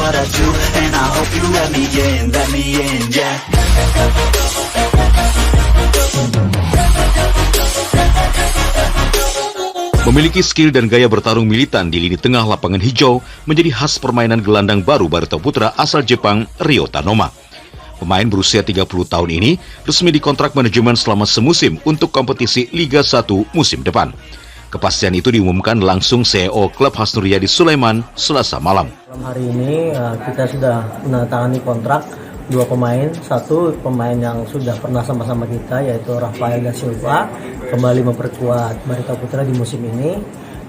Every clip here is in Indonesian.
what I do, and I hope you let me in, yeah. Memiliki skill dan gaya bertarung militan di lini tengah lapangan hijau menjadi khas permainan gelandang baru Barito Putra asal Jepang, Ryota Noma. Pemain berusia 30 tahun ini resmi dikontrak manajemen selama semusim untuk kompetisi Liga 1 musim depan. Kepastian itu diumumkan langsung CEO klub Hasnuriadi Sulaiman Selasa malam. Malam hari ini kita sudah menandatangani kontrak dua pemain. Satu pemain yang sudah pernah sama-sama kita yaitu Rafael da Silva kembali memperkuat Barito Putra di musim ini.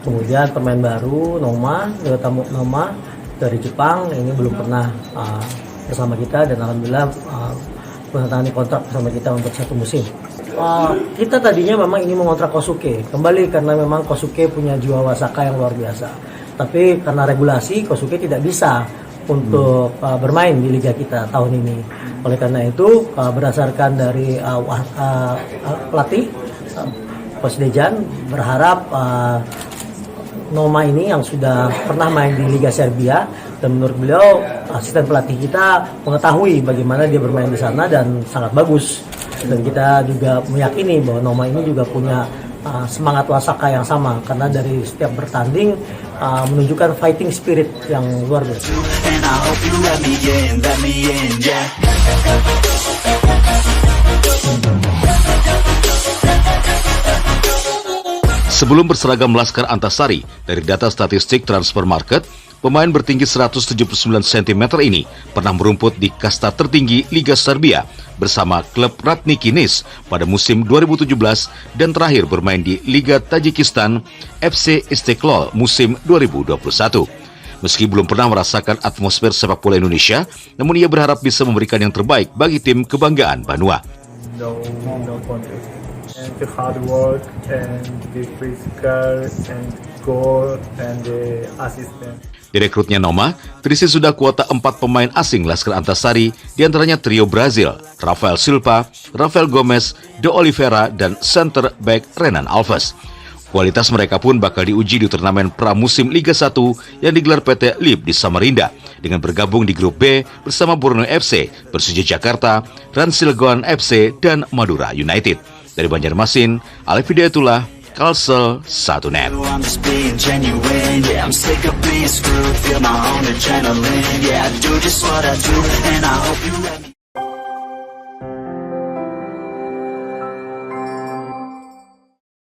Kemudian pemain baru Noma dari Jepang, ini belum pernah bersama kita dan alhamdulillah menandatangani kontrak bersama kita untuk satu musim. Kita tadinya memang ini mengontrak Kosuke kembali karena memang Kosuke punya jiwa wasaka yang luar biasa. Tapi karena regulasi Kosuke tidak bisa untuk bermain di liga kita tahun ini. Oleh karena itu berdasarkan dari pelatih Coach Dejan berharap Noma ini yang sudah pernah main di Liga Serbia dan menurut beliau asisten pelatih kita mengetahui bagaimana dia bermain di sana dan sangat bagus. Dan kita juga meyakini bahwa Noma ini juga punya semangat wasaka yang sama karena dari setiap bertanding menunjukkan fighting spirit yang luar biasa. Sebelum berseragam Laskar Antasari, dari data statistik Transfer Market, pemain bertinggi 179 cm ini pernah merumput di kasta tertinggi Liga Serbia bersama klub Ratniki Nis pada musim 2017 dan terakhir bermain di Liga Tajikistan FC Istiqlal musim 2021. Meski belum pernah merasakan atmosfer sepak bola Indonesia, namun ia berharap bisa memberikan yang terbaik bagi tim kebanggaan Banua. And the hard work and the physical and goal and the assistant. Direkrutnya Noma, terisi sudah kuota 4 pemain asing Laskar Antasari, diantaranya trio Brazil, Rafael Silva, Rafael Gomez, De Oliveira, dan center back Renan Alves. Kualitas mereka pun bakal diuji di turnamen pramusim Liga 1 yang digelar PT LIB di Samarinda, dengan bergabung di grup B bersama Borneo FC, Persija Jakarta, Ransilgoan FC, dan Madura United. Dari Banjarmasin, Alif Hidayatullah, Kalsel 1net. I'm just being genuine, yeah, I'm sick of being screwed, feel my own adrenaline, yeah, I do just what I do, and I hope you let me